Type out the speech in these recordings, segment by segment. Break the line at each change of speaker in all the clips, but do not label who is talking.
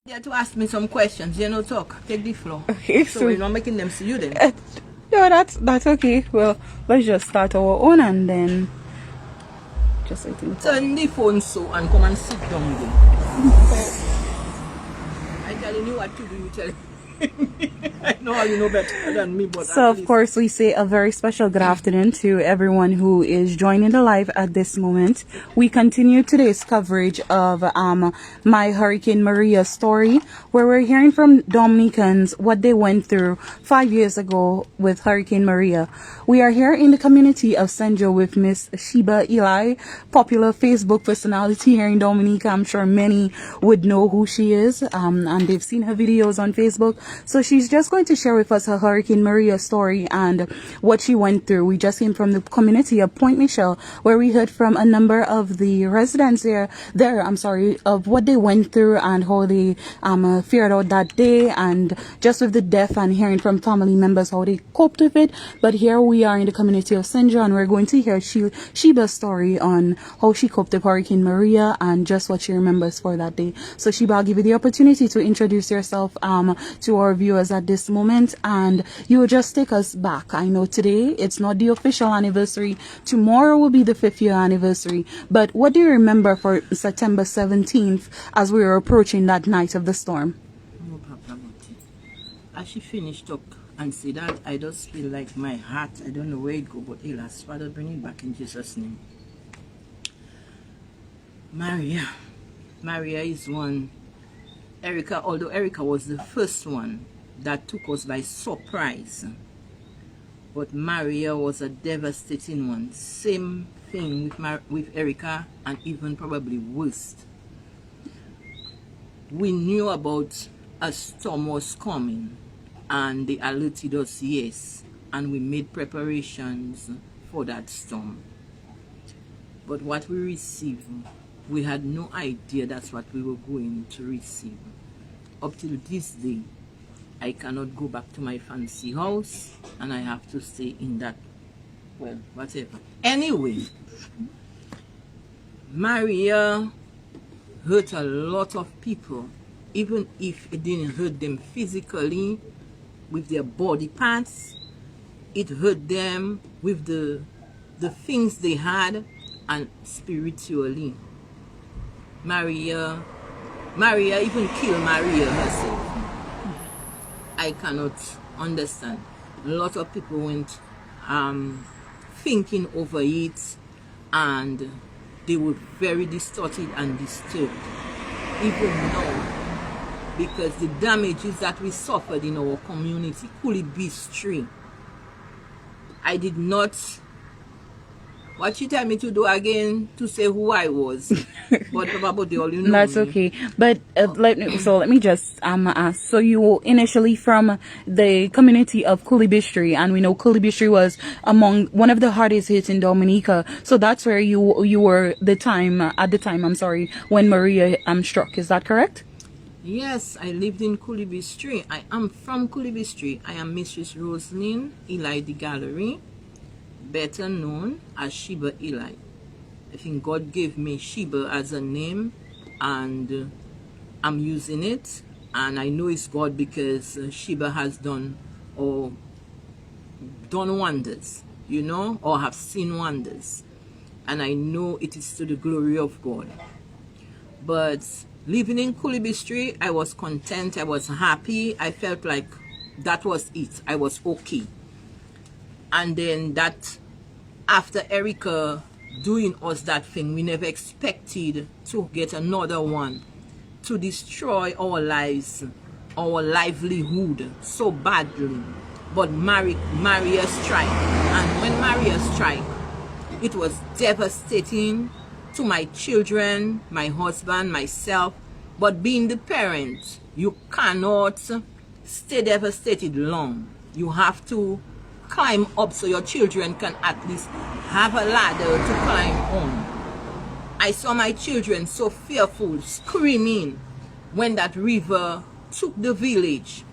Yeah, to ask me some questions, you know, talk. Take the floor.
Okay,
so we're not making them see you then.
No, that's okay. Well, let's just start our own and then just waiting.
Turn the phone so and come and sit down there. I'm telling you what to do, you tell I know you know better than me, but
so of course we say a very special good afternoon to everyone who is joining the live at this moment. We continue today's coverage of my Hurricane Maria story, where we're hearing from Dominicans what they went through 5 years ago with Hurricane Maria. We are here in the community of St. Joe with Miss Sheba Eli, popular Facebook personality here in Dominica. I'm sure many would know who she is, and they've seen her videos on Facebook. So she's just going to share with us her Hurricane Maria story and what she went through. We just came from the community of Point Michelle, where we heard from a number of the residents of what they went through and how they fared out that day, and just with the death and hearing from family members how they coped with it. But here we are in the community of St. John. We're going to hear Sheba's story on how she coped with Hurricane Maria and just what she remembers for that day. So Sheba, I'll give you the opportunity to introduce yourself to our viewers at this moment, and you will just take us back. I know today it's not the official anniversary, tomorrow will be the 5th year anniversary, but what do you remember for September 17th as we were approaching that night of the storm?
No problem. As she finished up and said that, I just feel like my heart, I don't know where it go, but Elas, Father, bring it back in Jesus' name. Maria is one. Erica, although Erica was the first one that took us by surprise, but Maria was a devastating one. Same thing with Erica, and even probably worse. We knew about a storm was coming, and they alerted us, yes, and we made preparations for that storm. But what we received, we had no idea that's what we were going to receive. Up till this day, I cannot go back to my fancy house, and I have to stay in that, well, whatever. Anyway, Maria hurt a lot of people, even if it didn't hurt them physically with their body parts. It hurt them with the things they had, and spiritually. Maria even killed Maria herself. I cannot understand. A lot of people went thinking over it, and they were very distorted and disturbed. Even now, because the damages that we suffered in our community, Kulibistri, I did not. What she tell me to do again, to say who I was, but about the all you know.
That's okay. But let me just ask. So you were initially from the community of Kulibistri, and we know Kulibistri was among one of the hardest hits in Dominica. So that's where you were at the time. When Maria struck. Is that correct?
Yes, I lived in Kulibistri. I am from Kulibistri. I am Mistress Roslyn Eli the Gallery, better known as Sheba Eli. I think God gave me Sheba as a name, and I'm using it, and I know it's God because Sheba has done wonders, you know, or have seen wonders, and I know it is to the glory of God. But living in Kulibistri, I was content, I was happy, I felt like that was it, I was okay. And then that, after Erica doing us that thing, we never expected to get another one to destroy our lives, our livelihood so badly. But Maria strike, and when Maria strike, it was devastating to my children, my husband, myself. But being the parent, you cannot stay devastated long. You have to climb up so your children can at least have a ladder to climb on. I saw my children so fearful, screaming when that river took the village,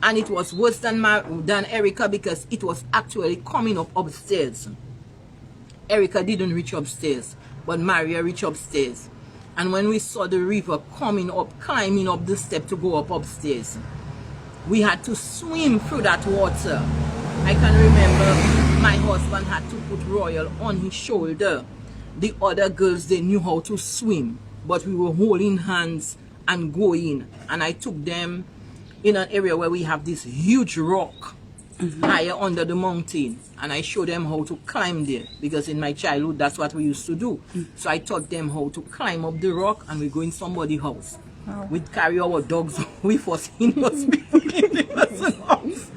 and it was worse than Erica, because it was actually coming up upstairs. Erica didn't reach upstairs, but Maria reached upstairs. And when we saw the river coming up, climbing up the step to go up upstairs, we had to swim through that water. I can remember my husband had to put Royal on his shoulder. The other girls, they knew how to swim, but we were holding hands and going. And I took them in an area where we have this huge rock higher under the mountain, and I showed them how to climb there, because in my childhood that's what we used to do. So I taught them how to climb up the rock, and we go in somebody's house. We'd carry our dogs with us in the person's house.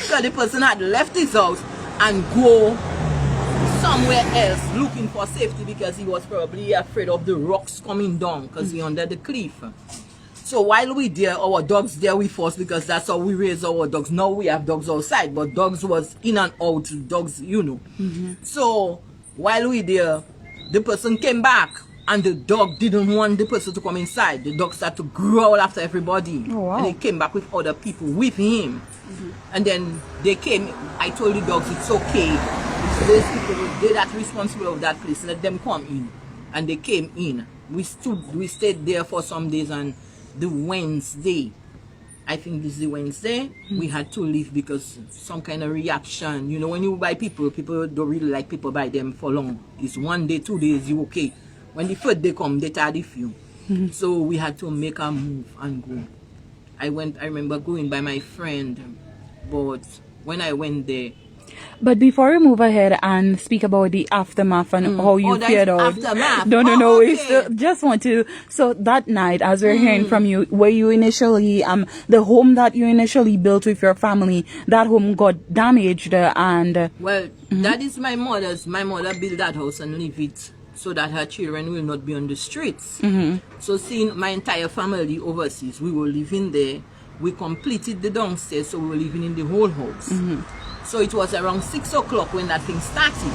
So the person had left his house and go somewhere else looking for safety, because he was probably afraid of the rocks coming down, because he under the cliff. So while we there, our dogs there with us, because that's how we raise our dogs. Now we have dogs outside, but dogs was in and out, dogs, you know. So while we there, the person came back, and the dog didn't want the person to come inside. The dog started to growl after everybody.
Oh, wow.
And he came back with other people with him. And then they came, I told the dogs it's okay. It's those people, they're that responsible of that place, let them come in. And they came in. We stayed there for some days, and the Wednesday, I think this is the Wednesday, we had to leave because some kind of reaction. You know, when you buy people don't really like people buy them for long. It's 1 day, 2 days, you okay. When the third day come, they tired of you. So we had to make a move and go. I remember going by my friend, but when I went there,
But before we move ahead and speak about the aftermath and how you fared out.
Aftermath.
No.
Okay.
We still just want to. So that night, as we're hearing from you, where you initially, the home that you initially built with your family, that home got damaged and.
Well, that is my mother's. My mother built that house and leave it so that her children will not be on the streets. So seeing my entire family overseas, we were living there. We completed the downstairs, so we were living in the whole house. So it was around 6 o'clock when that thing started.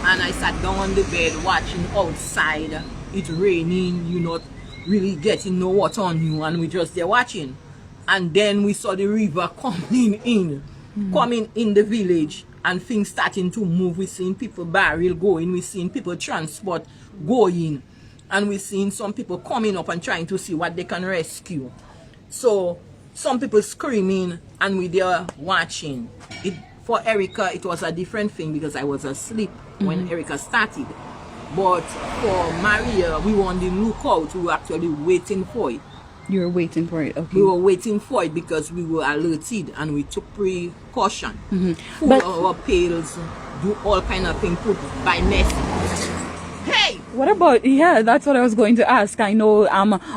And I sat down on the bed watching outside. It's raining, you not really getting no water on you, and we just there watching. And then we saw the river coming in the village, and things starting to move. We seen people barrel going, we seen people transport going, and we seen some people coming up and trying to see what they can rescue. So some people screaming, and we there watching. For Erica, it was a different thing because I was asleep when Erica started. But for Maria, we were on the lookout. We were actually waiting for it.
You were waiting for it, okay.
We were waiting for it because we were alerted and we took precaution. Full
But
our pails, do all kind of things, put by message. Hey!
what about, yeah, that's what I was going to ask. I know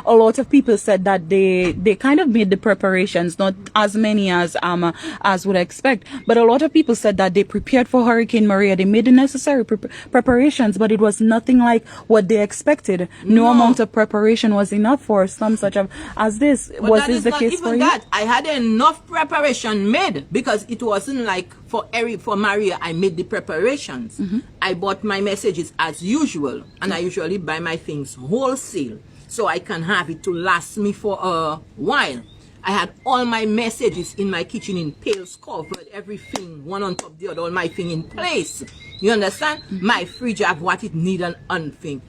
a lot of people said that they kind of made the preparations, not as many as would expect, but a lot of people said that they prepared for Hurricane Maria. They made the necessary preparations, but it was nothing like what they expected. No amount of preparation was enough for some such as this.
But
Was this the case for you?
That I had enough preparation made, because it wasn't like for Maria I made the preparations. I bought my messages as usual, and I usually buy my things wholesale so I can have it to last me for a while. I had all my messages in my kitchen in pails, covered, everything one on top of the other, all my thing in place. You understand? My fridge have what it need and unthing.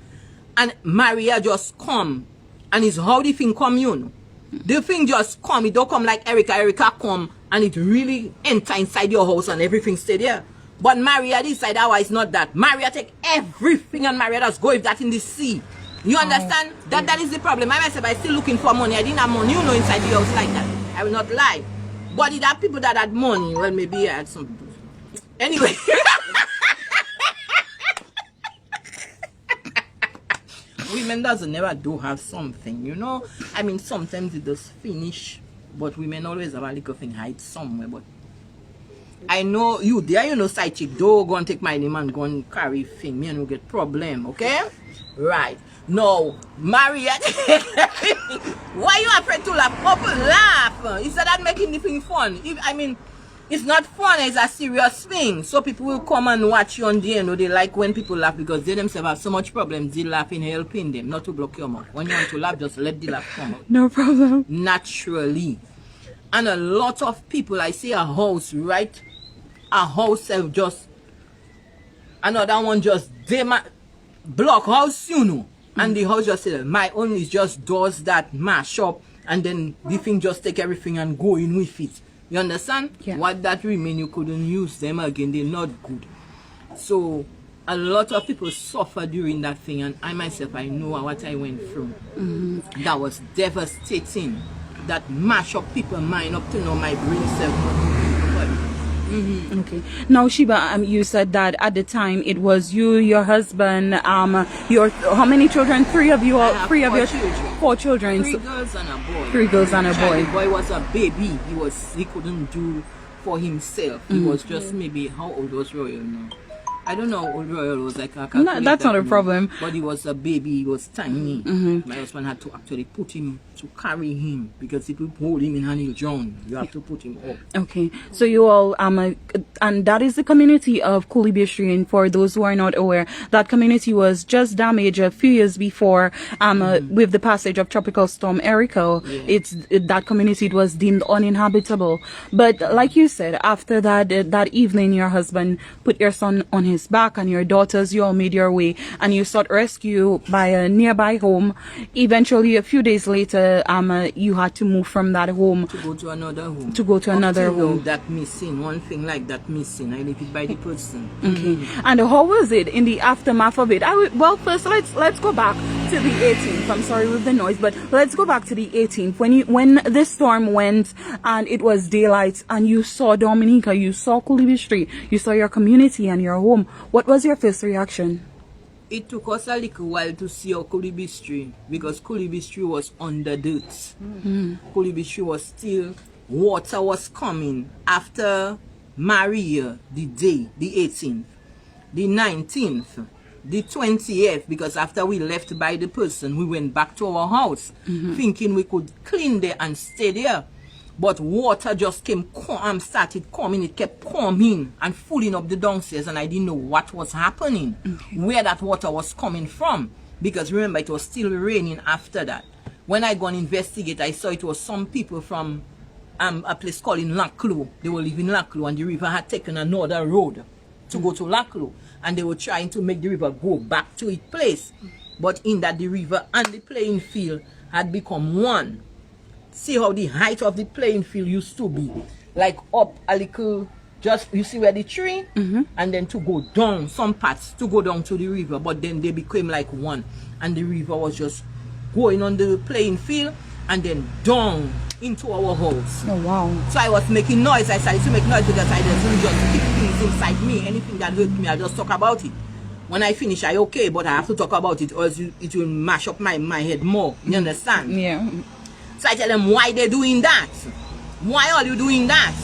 And Maria just come, and it's how the thing come, you know. The thing just come, it don't come like Erica come, and it really enter inside your house and everything stay there. But Maria decide how it's not that. Maria take everything and Maria just go with that in the sea. You understand? That is the problem. I myself, I still looking for money. I didn't have money, you know, inside the house like that. I will not lie. But it had people that had money. Well, maybe I had some people. Anyway. Women doesn't never do have something, you know. I mean, sometimes it does finish, but women always have a little thing hide somewhere. But I know you there, you know, side chick, don't go and take my name and go and carry thing. Me and you get problem, okay? Right. No, Maria. Why you afraid to laugh? Couple laugh. Instead of making the thing fun. It's not fun, it's a serious thing. So people will come and watch you on the end. They like when people laugh because they themselves have so much problems. They laughing helping them, not to block your mouth. When you want to laugh, just let the laugh come out.
No problem.
Naturally. And a lot of people, I say a house, right? A house have just, another one just, block house, you know. And the house just said, my own is just doors that mash up, and then the thing just take everything and go in with it. You understand?
Yeah.
What that remain, you couldn't use them again. They're not good. So a lot of people suffer during that thing, and I myself, I know what I went through. That was devastating. That mash up people's mind. Up to now, my brain self.
Okay. Now, Sheba, you said that at the time it was you, your husband, your how many children? Three of you,
I have
three of
four
your
children.
4 children.
3
So-
girls and a boy.
3 girls and a
Child,
boy.
The boy was a baby. He couldn't do for himself. He was just maybe, how old was Royal now? I don't know how old Royal was. I can't calculate
that's not
that
a
now.
problem.
But he was a baby. He was tiny. My husband had to actually put him, to carry him, because if you hold him in hand, he'll drown. You have to put him up.
Okay, so you all and that is the community of Kulibistri. And for those who are not aware, that community was just damaged a few years before with the passage of Tropical Storm Erica. That community, it was deemed uninhabitable. But like you said, after that evening, your husband put your son on his back, and your daughters, you all made your way, and you sought rescue by a nearby home. Eventually, a few days later, you had to move from that home
To go to another home.
to go to another
Up till now,
home.
that missing, one thing like that missing. I leave it by the person.
Okay. And how was it in the aftermath of it? Well, first let's go back to the 18th. I'm sorry with the noise, but let's go back to the 18th when this storm went and it was daylight and you saw Dominica, you saw Kulibistri, you saw your community and your home. What was your first reaction?
It took us a little while to see our Kulibistri, because Kulibistri was under dirt. Kulibistri was still, water was coming after Maria, the day, the 18th, the 19th, the 20th, because after we left by the person, we went back to our house, thinking we could clean there and stay there. But water just started coming. It kept coming and filling up the downstairs, and I didn't know what was happening, where that water was coming from. Because remember, it was still raining after that. When I go and investigate, I saw it was some people from a place called in Laclos. They were living in Laclos, and the river had taken another road to go to Laclos, and they were trying to make the river go back to its place. But in that, the river and the playing field had become one. See how the height of the playing field used to be, like up a little, just you see where the tree, and then to go down, some parts to go down to the river, but then they became like one, and the river was just going on the playing field and then down into our house.
Oh wow.
So I was making noise. I started to make noise because I didn't just keep things inside me. Anything that hurt me, I just talk about it. When I finish, I okay, but I have to talk about it, or else it will mash up my head more. You understand?
Yeah.
So I tell them, why they doing that? Why are you doing that?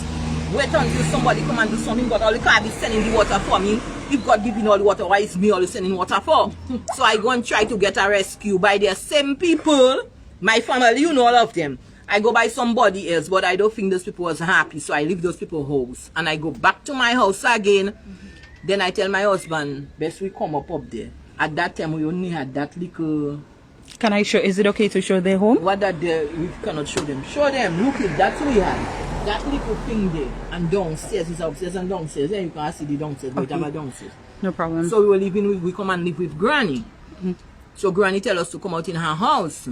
Wait until somebody come and do something, but all you can't be sending the water for me. If God giving all the water, why is me all sending water for? So I go and try to get a rescue by their same people. My family, you know all of them. I go by somebody else, but I don't think those people was happy. So I leave those people house. And I go back to my house again. Then I tell my husband, best we come up there. At that time, we only had that little...
Can I show? Is it okay to show their home?
What that there, we cannot show them. Show them, look it, that's what we had. That little thing there, and downstairs is upstairs and downstairs. Then you can see the downstairs, but we have a downstairs.
No problem.
So we were living with, we come and live with Granny. So Granny tell us to come out in her house.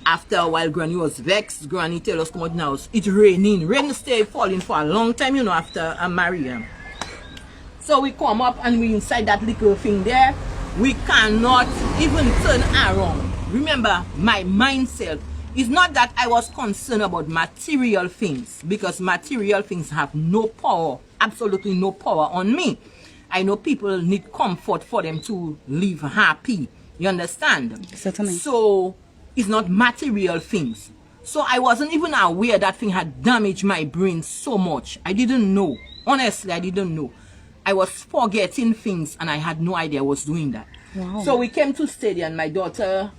After a while, Granny was vexed. Granny tell us to come out in the house. It's raining. Rain stay falling for a long time, you know, after Maria. So we come up and we inside that little thing there. We cannot even turn around. Remember, my mindset is not that I was concerned about material things, because material things have no power, absolutely no power on me. I know people need comfort for them to live happy. You understand?
Certainly.
So it's not material things. So I wasn't even aware that thing had damaged my brain so much. I didn't know. Honestly, I didn't know. I was forgetting things and I had no idea I was doing that.
Wow.
So we came to stay there, and my daughter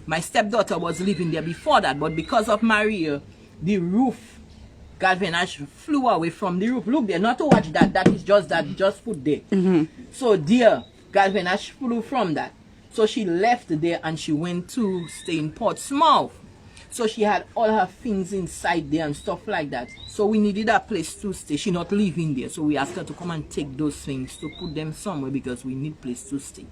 my stepdaughter was living there before that, but because of Maria, the roof, galvanized, flew away from the roof. Look there, not to watch that, that is just that, just put there. So dear, galvanized flew from that. So she left there and she went to stay in Portsmouth. So she had all her things inside there and stuff like that. So we needed a place to stay. She not living there. So we asked her to come and take those things to put them somewhere because we need place to stay.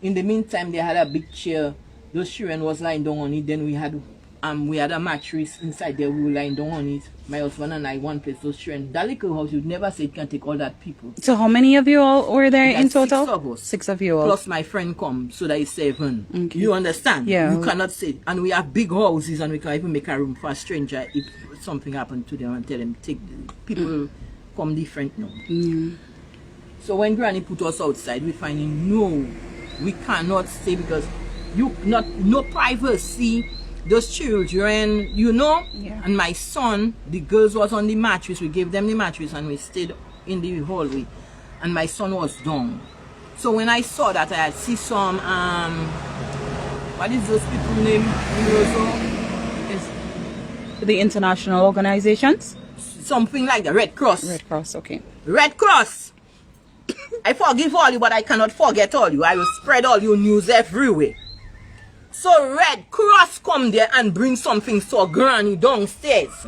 In the meantime, they had a big chair. Those children was lying down on it. Then we had a mattress inside there. We were lying down on it. My husband and I, one place. Those children. That little house, you'd never say it can take all that people.
So how many of you all were there in
That's
total?
6 of us.
6 of you all.
Plus my friend come, so that is 7.
Okay.
You understand?
Yeah.
You cannot say. And we have big houses, and we can even make a room for a stranger if something happened to them and tell them take. People come different now. So when Granny put us outside, we finding no, we cannot stay because no privacy. Those children, you know,
Yeah.
and my son, the girls was on the mattress. We gave them the mattress and we stayed in the hallway, and my son was down. So when I saw that, I had see some what is those people name?
The international organizations?
Something like the Red Cross.
Red Cross, okay.
Red Cross. I forgive all you, but I cannot forget all you. I will spread all your news everywhere. So Red Cross come there and bring something to Granny downstairs.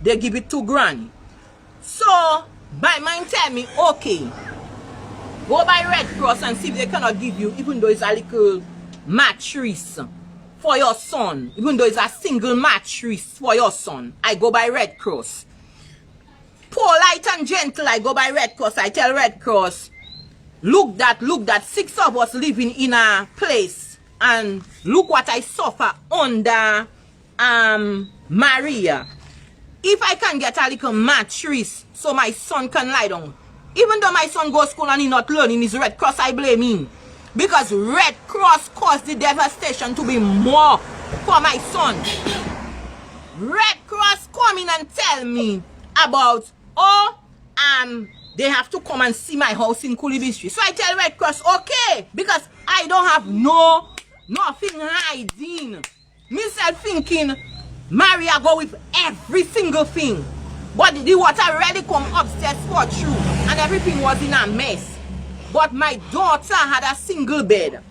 They give it to Granny. So my mind tell me, okay, go by Red Cross and see if they cannot give you, even though it's a little mattress for your son, even though it's a single mattress for your son. I go by Red Cross. Polite and gentle, I go by Red Cross. I tell Red Cross, look that 6 of us living in a place, and look what I suffer under Maria. If I can get a little mattress so my son can lie down, even though my son goes to school and he not learning, is Red Cross I blame him, because Red Cross caused the devastation to be more for my son. Red Cross come in and tell me about, they have to come and see my house in Kulibi Street. So I tell Red Cross, okay, because I don't have nothing hiding. Myself thinking, Maria go with every single thing. But the water really come upstairs for true, and everything was in a mess. But my daughter had a single bed.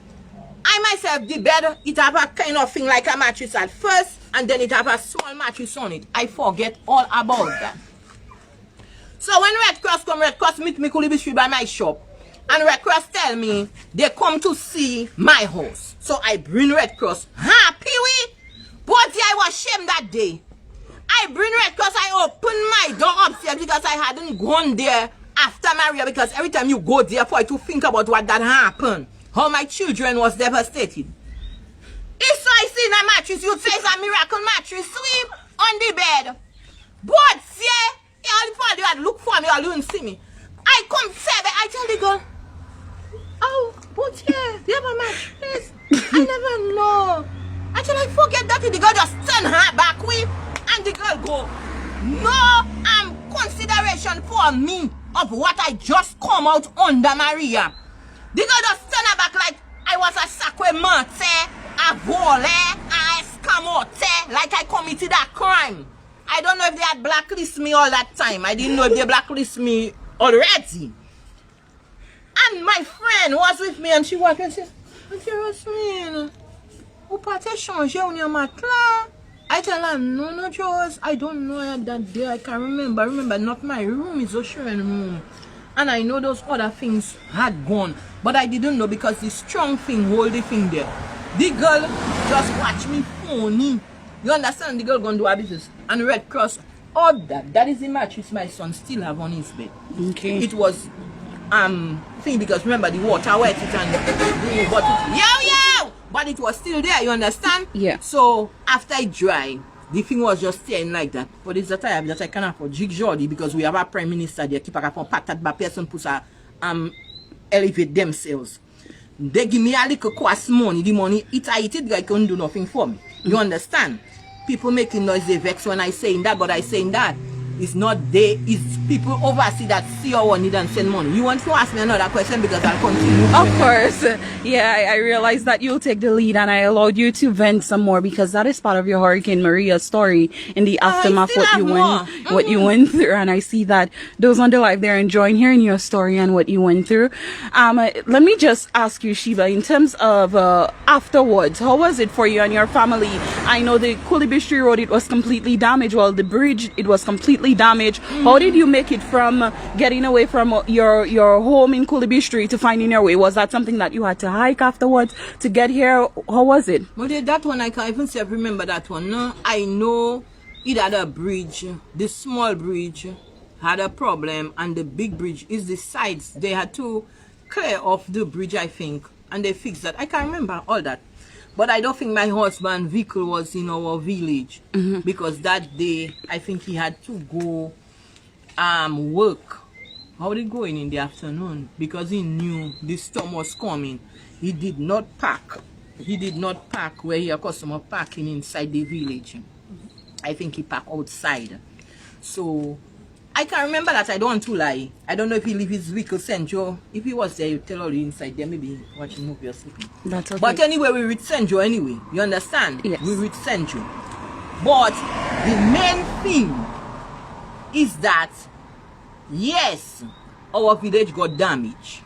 I myself, the bed, it have a kind of thing like a mattress at first, and then it have a small mattress on it. I forget all about that. So when Red Cross come, Red Cross meet me Kulibi Street by my shop. And Red Cross tell me they come to see my house. So I bring Red Cross. Happy we? But I was ashamed that day. I bring Red Cross, I open my door upstairs because I hadn't gone there after Maria, because every time you go there for to think about what that happened, how my children was devastated. If so I see a mattress, you'd say it's a miracle mattress, sleep on the bed. But yeah, all you had look for me, all you didn't see me. I come seven, I tell the girl, oh, but yeah, they have a mattress. I never know. Until I forget that, the girl just turn her back with, and the girl go, no consideration for me of what I just come out under Maria. The girl just turn her back like I was a sacre mate, a vole, a escamote, like I committed a crime. I don't know if they had blacklisted me all that time. I didn't know if they blacklisted me already. And my friend was with me and she walked and said, Auntie Rosemary, vous partez changer on your matelas? I tell her, no, Joss, I don't know that day. I can't remember. Remember, not my room, it's Ocean room. And I know those other things had gone. But I didn't know because the strong thing hold the thing there. The girl just watch me phony. You understand? The girl gonna do her business. And Red Cross, all that is the mattress my son still have on his bed.
Okay.
It was thing because remember the water wet it and but yo but it was still there, you understand?
Yeah.
So after it dry, the thing was just staying like that. But it's the time that I can afford Jig Jordi because we have a prime minister there keep a patat by person push a elevate themselves. They give me a little cost money, the money it I couldn't do nothing for me. You understand? People making noise, they vex when I saying that, but I saying that it's not they, it's people overseas that see our need and send money. You want to ask me another question because I'll continue.
Of course. Yeah, I realized that you'll take the lead and I allowed you to vent some more because that is part of your Hurricane Maria story in the aftermath what you went through. And I see that those on the live, they're enjoying hearing your story and what you went through. Let me just ask you, Sheba, in terms of afterwards, how was it for you and your family? I know the Kulibi Street Road, it was completely damaged. Well, the bridge, it was completely damaged. How did you make it from getting away from your home in Kulibi Street to finding your way? Was that something that you had to hike afterwards to get here? How was it?
Well, that one I can't even say I remember that one. No, I know it had a bridge. The small bridge had a problem, and the big bridge is the sides. They had to clear off the bridge, I think, and they fixed that. I can't remember all that. But I don't think my husband's vehicle was in our village, because that day I think he had to go work. How did he go in the afternoon? Because he knew the storm was coming. He did not park. He did not park where he accustomed parking inside the village. I think he parked outside. So I can't remember that. I don't want to lie. I don't know if he leave his vehicle Central. If he was there, he'll tell all you inside there. Maybe watching movie or sleeping.
That's okay.
But anyway, we reach Central anyway. You understand?
Yes.
We reach Central. But the main thing is that, yes, our village got damaged.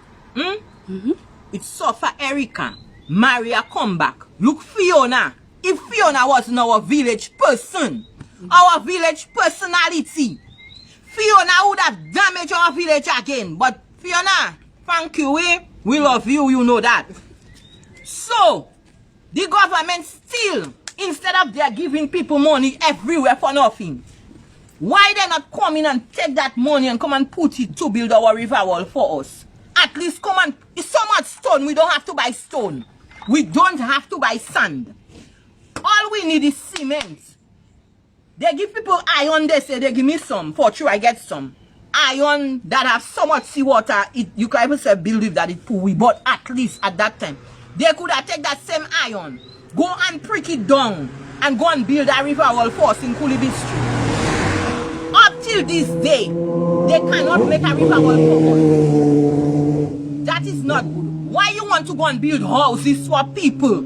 It suffered Erica. Maria come back. Look, Fiona. If Fiona wasn't our village person, our village personality, Fiona would have damaged our village again. But Fiona, thank you. We love you, you know that. So, the government still, instead of they're giving people money everywhere for nothing, why they not come in and take that money and come and put it to build our river wall for us? At least come and, it's so much stone, we don't have to buy stone. We don't have to buy sand. All we need is cement. They give people iron, they say they give me some. For sure I get some. Iron that have so much seawater, you can even say build it that it pool we. But at least at that time, they could have taken that same iron, go and prick it down, and go and build a river wall for us in Kulibi Street. Up till this day, they cannot make a river wall for us. That is not good. Why you want to go and build houses for people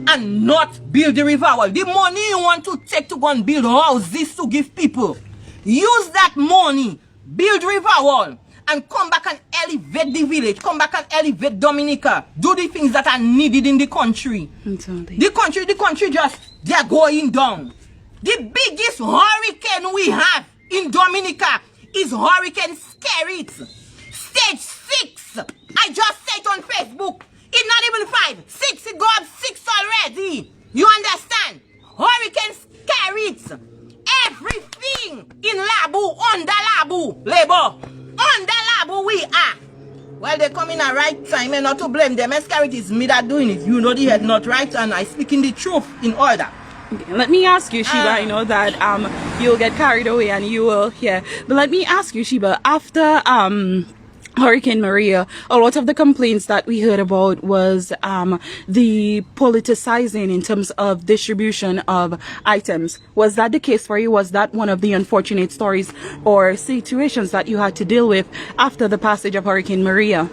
and not build the river wall? The money you want to take to go and build houses to give people, use that money, build river wall, and come back and elevate the village, come back and elevate Dominica, do the things that are needed in the country. The country just, they're going down. The biggest hurricane we have in Dominica is Hurricane Skerrit. Stage 6. I just said on Facebook. It's not even 5. 6. It go up 6 already. You understand? Hurricane Skerrit. Everything in Labu, under Labu, labor. Under Labu we are. Well, they come in a right time and not to blame them. Skerrit is me that doing it. You know the head not right, and I speaking the truth in order.
Let me ask you, Sheba, I know that you'll get carried away and you will, yeah. But let me ask you, Sheba, after Hurricane Maria, a lot of the complaints that we heard about was the politicizing in terms of distribution of items. Was that the case for you? Was that one of the unfortunate stories or situations that you had to deal with after the passage of Hurricane Maria?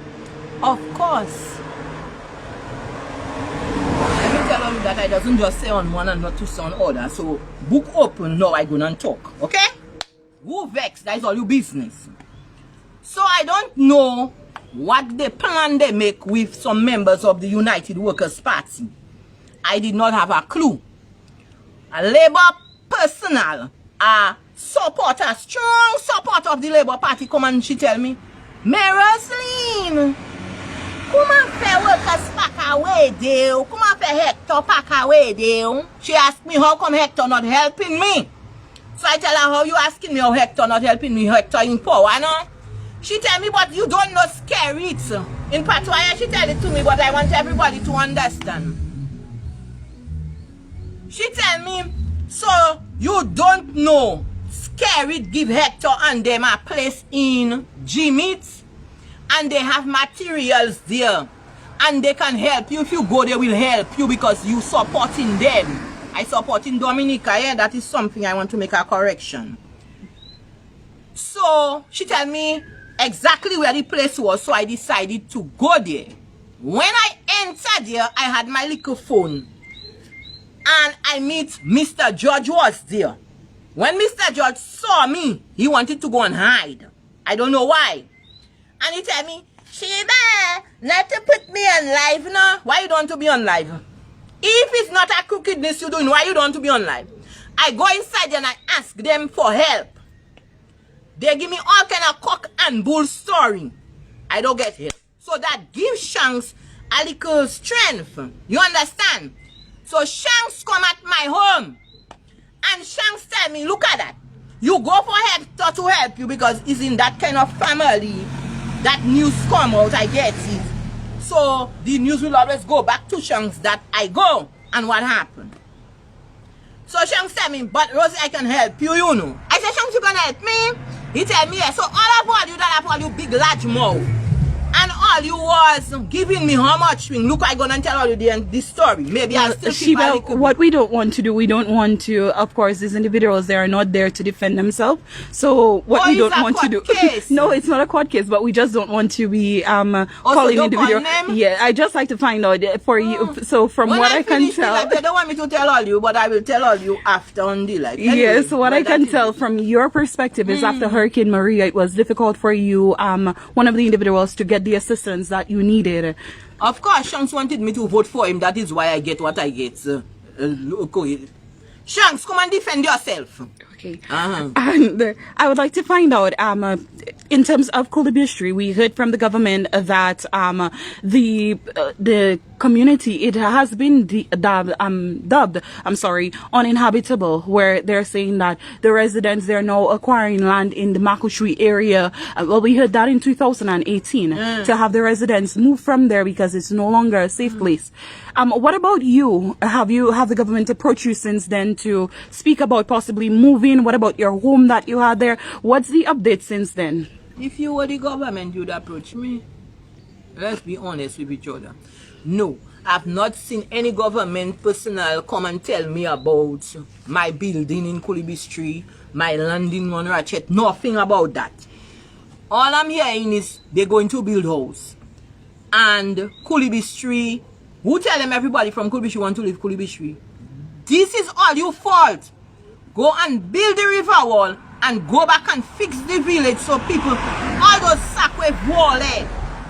Of course. Let me tell you that I doesn't just say on one and not to say on other. So, book open, now I gonna talk. Okay? Who vex? That is all your business. So I don't know what the plan they make with some members of the United Workers' Party. I did not have a clue. A Labour personnel, a supporter, strong supporter of the Labour Party, come and she tell me, Roslyn, come and pay workers pack away there. Come and pay Hector pack away there. She asked me how come Hector not helping me. So I tell her, how you asking me how Hector not helping me? Hector in power, no? She tell me, but you don't know Skerrit. In Patois, she tell it to me, but I want everybody to understand. She tell me, so you don't know Skerrit give Hector and them a place in Jimmy's, and they have materials there, and they can help you. If you go, they will help you because you supporting them. I supporting Dominica, yeah, that is something I want to make a correction. So she tell me exactly where the place was, so I decided to go there. When I entered there, I had my little phone, and I meet Mr. George was there. When Mr. George saw me, he wanted to go and hide. I don't know why. And he tell me, Sheba, not to put me on live now. Why you don't want to be on live? If it's not a crookedness you're doing, why you don't want to be on live? I go inside and I ask them for help. They give me all kind of cock and bull story. I don't get it. So that gives Shanks a little strength. You understand? So Shanks come at my home. And Shanks tell me, look at that. You go for help to help you because it's in that kind of family that news come out, I get it. So the news will always go back to Shanks that I go. And what happened? So Shanks tell me, but Rosie, I can help you, you know. I said, Shanks, you can help me? He tell me, yes. So all of all you that have all you big large mouth. And all you was giving me how much swing. Look, I gonna tell all you this story. Maybe I'll still
Sheba, what we don't want to do, we don't want to, of course, these individuals, they are not there to defend themselves. So what we don't want to do, no, it's not a court case, but we just don't want to be calling individuals. Yeah, I just like to find out for you. So from what I can tell,
they don't want me to tell all you, but I will tell all you after on the life. Anyway,
yes, so what I can tell from your perspective is after Hurricane Maria, it was difficult for you, one of the individuals, to get the assistance that you needed.
Of course, Shanks wanted me to vote for him. That is why I get what I get. Shanks, come and defend yourself.
Okay. And I would like to find out, in terms of Kulibistri, we heard from the government that the community, it has been dubbed uninhabitable, where they're saying that the residents, they're now acquiring land in the Makushui area. Well, we heard that in 2018 to have the residents move from there because it's no longer a safe place. What about you? Have the government approached you since then to speak about possibly moving? What about your home that you had there? What's the update since then?
If you were the government, you'd approach me. Let's be honest with each other. No, I've not seen any government personnel come and tell me about my building in Kulibistri, my land in Monrachet, nothing about that. All I'm hearing is they're going to build house. And Kulibistri, who tell them everybody from Kulibistri want to leave Kulibistri? This is all your fault. Go and build the river wall and go back and fix the village so people, all those sackwave wall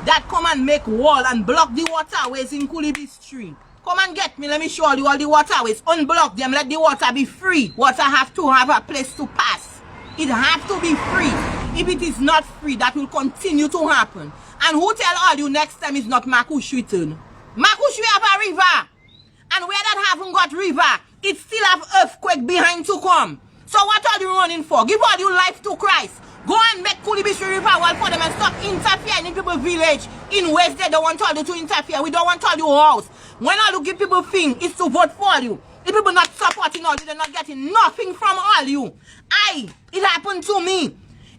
that come and make wall and block the waterways in Kulibistri. Come and get me, let me show you all the waterways. Unblock them, let the water be free. Water have to have a place to pass. It have to be free. If it is not free, that will continue to happen. And who tell all you next time is not Makushui turn? Makushui have a river. And where that haven't got river, it still have earthquake behind to come. So what are you running for? Give all your life to Christ. Go and make Kulibistri River wall for them and stop interfering in people's village in ways they don't want all you to interfere. We don't want all your house. When all you give people thing is to vote for you. If people not supporting all you, they're not getting nothing from all you. It happened to me.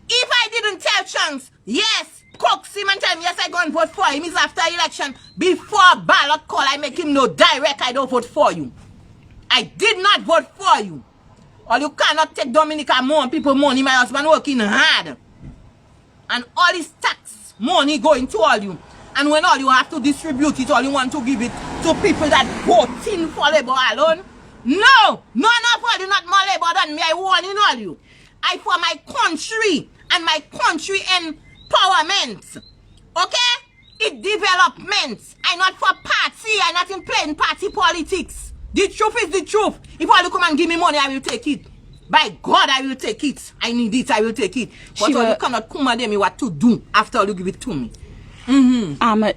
If I didn't tell Shanks, yes, coax him and tell me, yes, I go and vote for him. It's after election. Before ballot call, I make him know direct I don't vote for you. I did not vote for you. Or you cannot take Dominica more people money. My husband working hard. And all his tax money going to all you. And when all you have to distribute it, all you want to give it to people that voting for Labour alone. No! None of all you not more Labour than me. I warning all you. I for my country and my country empowerment. Okay? It development. I not for party. I not in playing party politics. The truth is the truth. If all you come and give me money, I will take it. By God, I will take it. I need it, I will take it. But all you cannot come and tell me what to do after all you give it to me.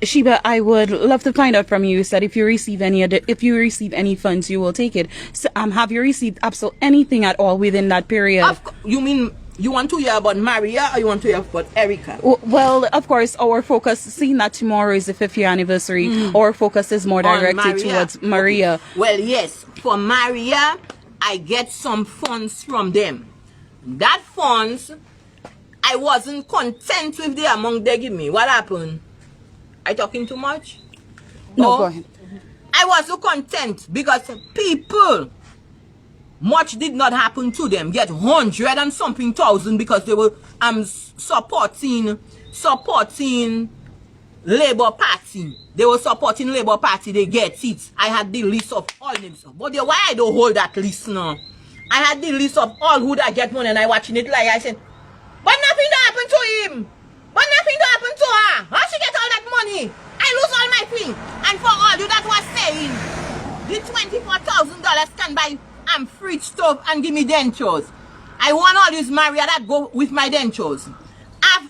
Sheba, I would love to find out from you. You said if you receive any funds, you will take it. So, have you received absolutely anything at all within that period?
You mean you want to hear about Maria or you want to hear about Erica?
Well, of course, our focus, seeing that tomorrow is the 5th year anniversary, our focus is more directed towards Maria.
Okay. Well, yes, for Maria, I get some funds from them. That funds, I wasn't content with the amount they give me. What happened? I talking too much?
No, go ahead.
I wasn't content because people, much did not happen to them. Get 100 and something thousand because they were supporting Labour Party. They were supporting Labour Party. They get it. I had the list of all names. But why I don't hold that list now? I had the list of all who that get money and I watching it like I said, but nothing to happen to him. But nothing to happen to her. How she get all that money? I lose all my thing. And for all you that was saying, the $24,000 can buy free stuff and give me dentures. I want all these Maria that go with my dentures.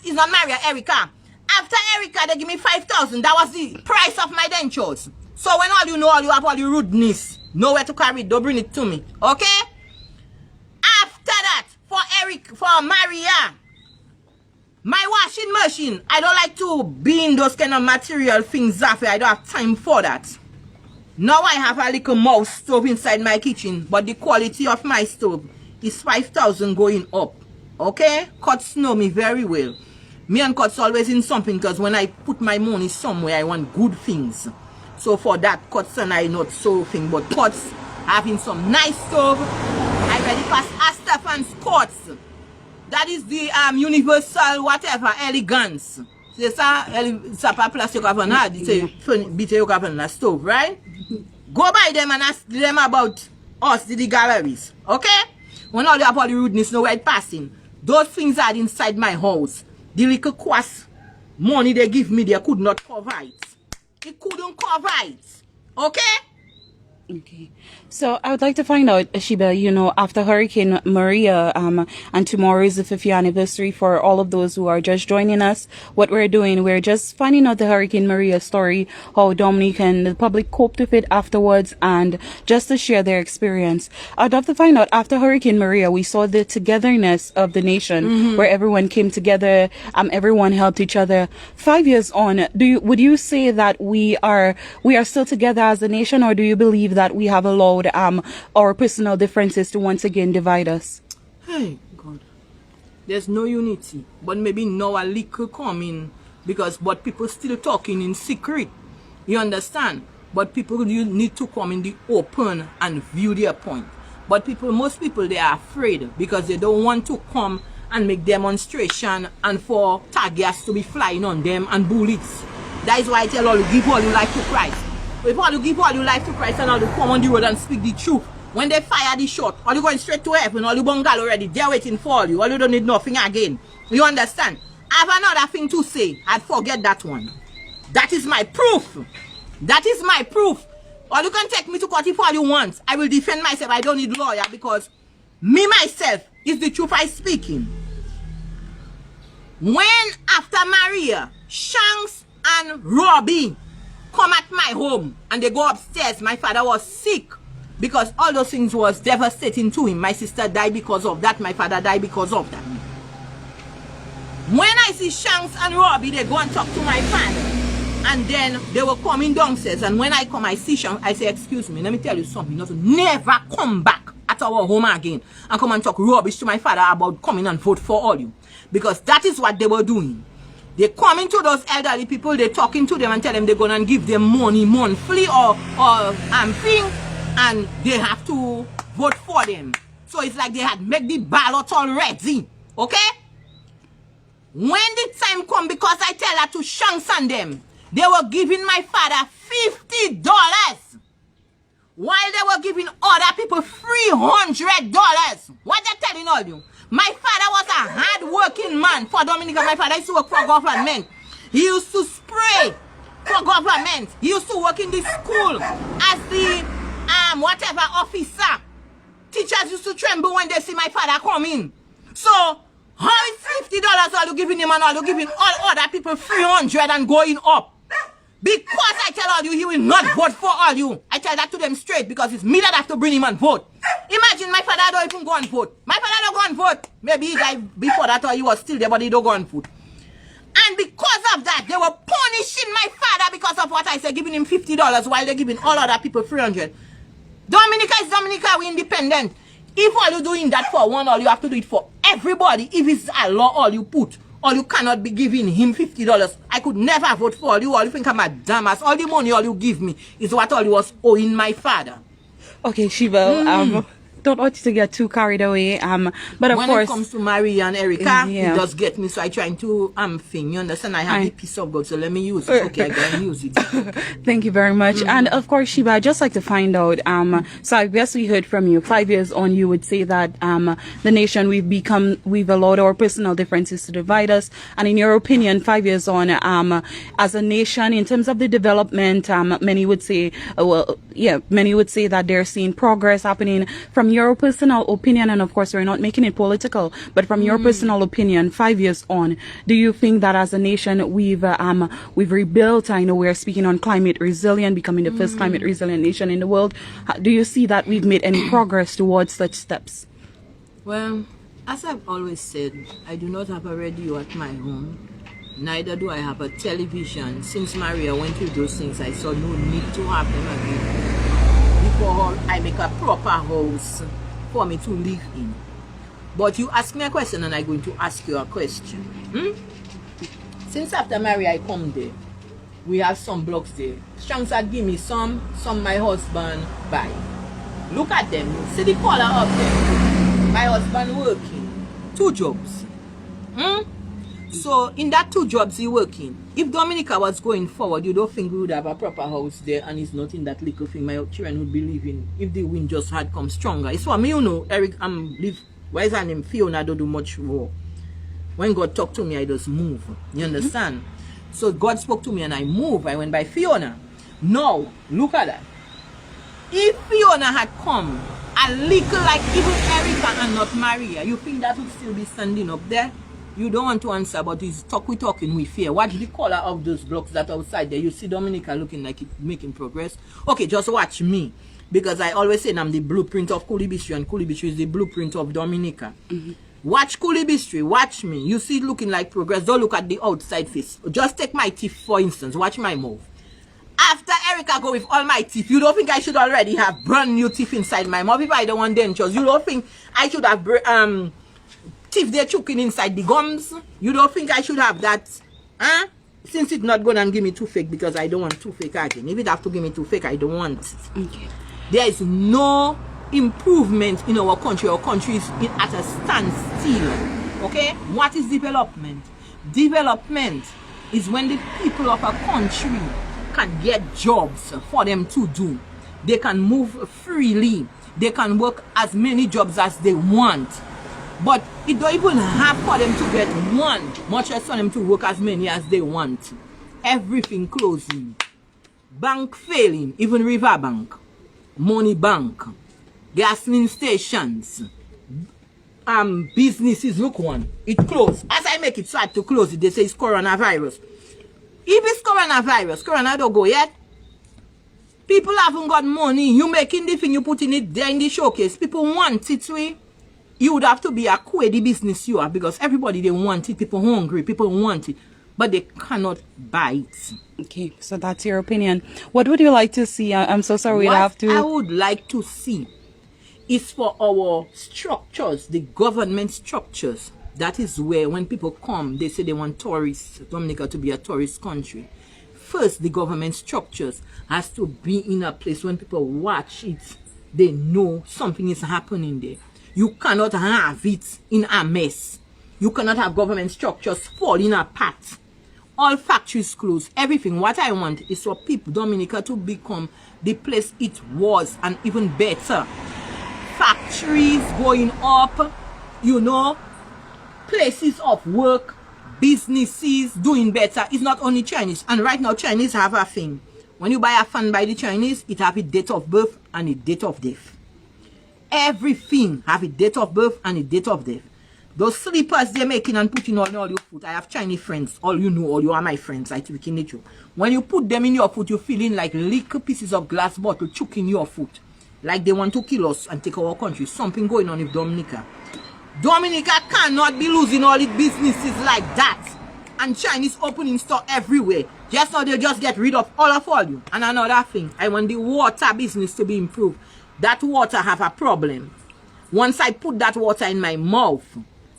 It's not Maria, Erica. After Erica, they give me 5,000. That was the price of my dentures. So when all you know, all you have all the rudeness, nowhere to carry it, don't bring it to me. Okay? After that, for Maria, my washing machine, I don't like to be in those kind of material things after. I don't have time for that. Now I have a little mouse stove inside my kitchen, but the quality of my stove is 5,000 going up. Okay? Cuts know me very well. Me and Cuts always in something, because when I put my money somewhere, I want good things. So for that, Cuts and I not so thing, but Cuts having some nice stove. I ready pass Astafan's Cuts. That is the universal whatever elegance. C'est ça, ça pas place you have on hard. It's bit you have on the stove, right? Go by them and ask them about us, the galleries. Okay? When all you have all the rudeness, no way passing. Those things are inside my house. The little quas money they give me, they could not cover it. It couldn't cover it. Okay?
Okay. So I would like to find out, Sheba, you know, after Hurricane Maria, and tomorrow is the 5th year anniversary for all of those who are just joining us, what we're doing, we're just finding out the Hurricane Maria story, how Dominique and the public coped with it afterwards, and just to share their experience. I'd love to find out, after Hurricane Maria, we saw the togetherness of the nation, where everyone came together, everyone helped each other. 5 years on, would you say that we are still together as a nation, or do you believe that we have allowed our personal differences to once again divide us?
Hey, God. There's no unity. But maybe now a little coming, but people still talking in secret. You understand? But people, you need to come in the open and view their point. But most people, they are afraid because they don't want to come and make demonstration and for targets to be flying on them and bullets. That is why I tell all you, give all your life to Christ. If all you give all your life to Christ and all you come on the road and speak the truth, when they fire the shot, all you going straight to heaven, all you bungal already, they're waiting for you, all you don't need nothing again. You understand? I have another thing to say. I'd forget that one. That is my proof. That is my proof. Or you can take me to court if all you want. I will defend myself. I don't need lawyer because me myself is the truth I speaking. When after Maria, Shanks and Robbie come at my home and they go upstairs, my father was sick because all those things was devastating to him. My sister died because of that. My father died because of that. When I see Shanks and Robbie, they go and talk to my father. And then they were coming downstairs. And when I come, I see Shanks, I say, excuse me, let me tell you something. Never come back at our home again and come and talk rubbish to my father about coming and vote for all you. Because that is what they were doing. They coming to those elderly people, they talking to them and tell them they're gonna give them money monthly or thing, and they have to vote for them. So it's like they had made the ballot already. Okay? When the time come, because I tell her to Shanks and them, they were giving my father $50 while they were giving other people $300. What they telling all you? My father was a hard-working man for Dominica. My father used to work for government. He used to spray for government. He used to work in the school as the whatever officer. Teachers used to tremble when they see my father come in. So how is $50 all you giving him and all you giving all other people 300 and going up? Because I tell all you, he will not vote for all you. I tell that to them straight because it's me that have to bring him and vote. Imagine my father don't even go and vote. My father don't go and vote. Maybe he died before that or he was still there, but he don't go and vote. And because of that, they were punishing my father because of what I said, giving him $50 while they're giving all other people 300. Dominica is Dominica, we independent. If all you doing that for one, all you have to do it for everybody. If it's a law, all you put. Or you cannot be giving him $50. I could never vote for all you. All you think I'm a dumbass. All the money all you give me is what all you was owing my father.
Okay, Sheba, don't want you to get too carried away. But of
when
course,
it comes to Maria and Erica, it does get me. So I trying to thing. You understand? I have a piece of God, so let me use it. Okay, I can use it.
Thank you very much. And of course, Sheba, I'd just like to find out. So I guess we heard from you. 5 years on, you would say that the nation we've allowed our personal differences to divide us. And in your opinion, 5 years on, as a nation, in terms of the development, many would say, many would say that they're seeing progress happening. From your personal opinion, and of course we're not making it political, but from your personal opinion, 5 years on, do you think that as a nation we've rebuilt? I know we're speaking on climate resilient, becoming the first climate resilient nation in the world. Do you see that we've made any progress towards such steps?
Well, as I've always said, I do not have a radio at my home. Neither do I have a television. Since Maria went through those things, I saw no need to have them again. Before I make a proper house for me to live in. But you ask me a question and I'm going to ask you a question. Since after Maria I come there, we have some blocks there. Strong had give me some my husband buy. Look at them. See the color of them. My husband working 2 jobs. So in that 2 jobs he working, if Dominica was going forward, you don't think we would have a proper house there, and it's not in that little thing my children would be living if the wind just had come stronger. It's for me, you know, Eric, live, why is her name Fiona? I don't do much more. When God talked to me, I just move. You understand? So God spoke to me and I move. I went by Fiona. Now, look at that. If Fiona had come a little like even Erica and not Maria, you think that would still be standing up there? You don't want to answer, but it's talking with fear. Watch the color of those blocks that outside there. You see Dominica looking like it's making progress. Okay, just watch me. Because I always say I'm the blueprint of Kulibistri, and Kulibistri is the blueprint of Dominica. Watch Kulibistri, watch me. You see it looking like progress. Don't look at the outside face. Just take my teeth, for instance. Watch my move. After Erica go with all my teeth, you don't think I should already have brand new teeth inside my mouth if I don't want dentures? You don't think I should have teeth they're choking inside the gums? You don't think I should have that? Since it's not going to give me toothache, because I don't want toothache again. If it have to give me toothache, I don't want it. Okay. There is no improvement in our country. Our country is at a standstill. Okay? What is development? Development is when the people of a country can get jobs for them to do. They can move freely. They can work as many jobs as they want. But it don't even have for them to get one, much less for them to work as many as they want. Everything closing. Bank failing, even River Bank. Money Bank. Gasoline stations. Businesses, look one. It closed. As I make it start to close it, they say it's coronavirus. If it's coronavirus, corona don't go yet. People haven't got money. You making the thing, you putting it there in the showcase. People want it, we. You would have to be a query business you are, because everybody they want it. People hungry, people want it, but they cannot buy it.
Okay, so that's your opinion. What would you like to see? I'm so sorry we have to.
What I would like to see is for our structures, the government structures. That is where when people come, they say they want tourists, Dominica to be a tourist country. First, the government structures has to be in a place when people watch it, they know something is happening there. You cannot have it in a mess. You cannot have government structures falling apart. All factories closed. Everything. What I want is for people, Dominica, to become the place it was and even better. Factories going up, you know, places of work, businesses doing better. It's not only Chinese. And right now, Chinese have a thing. When you buy a fan by the Chinese, it have a date of birth and a date of death. Everything have a date of birth and a date of death. Those slippers they're making and putting on all your foot. I have Chinese friends. All you know, all you are my friends. I think you. When you put them in your foot, you're feeling like little pieces of glass bottle choking your foot. Like they want to kill us and take our country. Something going on with Dominica. Dominica cannot be losing all its businesses like that. And Chinese opening store everywhere. Just now they just get rid of all you. And another thing, I want the water business to be improved. That water have a problem. Once I put that water in my mouth,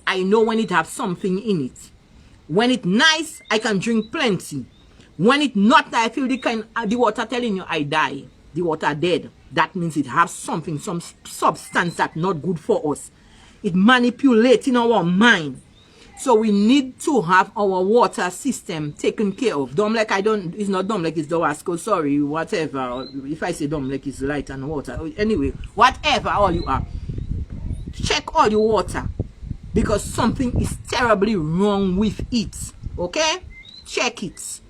I know when it have something in it. When it nice, I can drink plenty. When it not, I feel the water telling you I die. The water dead. That means it has something, some substance that not good for us. It manipulates in our mind. So we need to have our water system taken care of. Domlek, it's not Domlek, it's Dowasco, sorry, whatever. If I say Domlek, it's light and water. Anyway, whatever all you are. Check all your water. Because something is terribly wrong with it. Okay? Check it.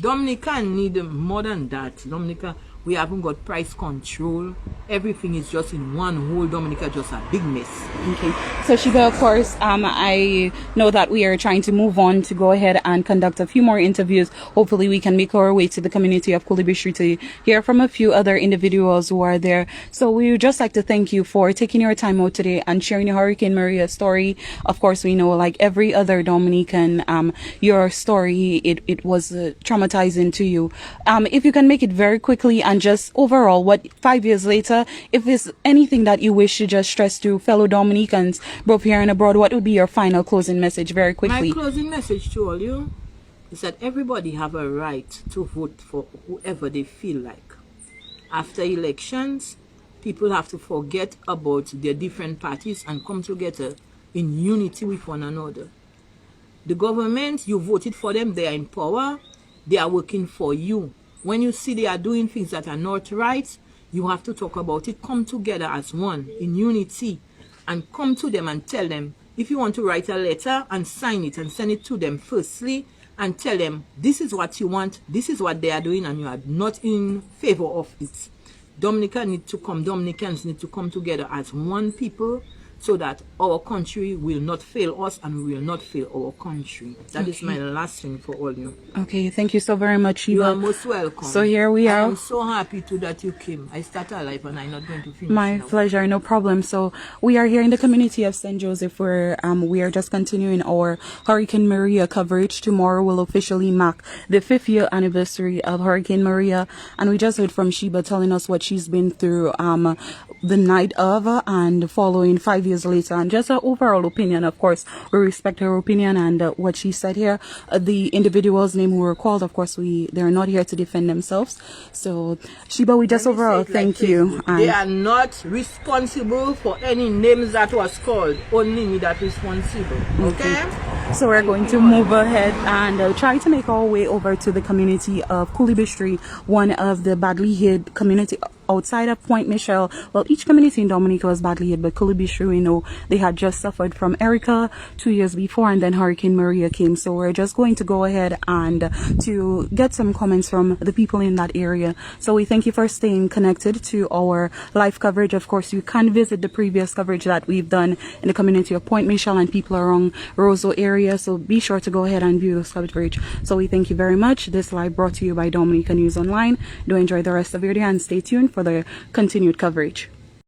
Dominica need more than that. Dominica, we haven't got price control. everything is just in one whole Dominica, just a big mess.
Okay. So Sheba, of course, I know that we are trying to move on to go ahead and conduct a few more interviews. Hopefully we can make our way to the community of Kulibishri to hear from a few other individuals who are there. So we would just like to thank you for taking your time out today and sharing Hurricane Maria story. Of course, we know, like every other Dominican, your story, it was traumatizing to you. If you can make it very quickly and just overall, what 5 years later, if there's anything that you wish to just stress to fellow Dominicans, both here and abroad, what would be your final closing message very quickly?
My closing message to all you is that everybody have a right to vote for whoever they feel like. After elections, people have to forget about their different parties and come together in unity with one another. The government, you voted for them, they are in power, they are working for you. When you see they are doing things that are not right, you have to talk about it. Come together as one in unity and come to them and tell them, if you want to write a letter and sign it and send it to them firstly and tell them this is what you want, this is what they are doing, and you are not in favor of it. Dominicans need to come together as one people so that our country will not fail us and we will not fail our country. That is my last thing for all you.
Okay, thank you so very much, Sheba.
You are most welcome.
So here we are.
I am so happy too that you came. I started life and I'm not going to finish.
My pleasure, no problem. So we are here in the community of St. Joseph where we are just continuing our Hurricane Maria coverage. Tomorrow will officially mark the 5th year anniversary of Hurricane Maria, and we just heard from Sheba telling us what she's been through the night of and following 5 years later, and just her overall opinion. Of course, we respect her opinion and what she said here. The individuals' name who were called, of course, they are not here to defend themselves. So Sheba, we just overall thank you.
They are not responsible for any names that was called. Only me that responsible. Okay?
So we're going to move ahead and try to make our way over to the community of Kulibishri, one of the badly hit community outside of Point Michelle. Well, each community in Dominica was badly hit, but Kulibishri, we know they had just suffered from Erica 2 years before, and then Hurricane Maria came. So we're just going to go ahead and to get some comments from the people in that area. So we thank you for staying connected to our live coverage. Of course, you can visit the previous coverage that we've done in the community of Point Michelle and people around Roseau area. So be sure to go ahead and view this coverage. So we thank you very much. This live brought to you by Dominica News Online. Do enjoy the rest of your day and stay tuned for the continued coverage.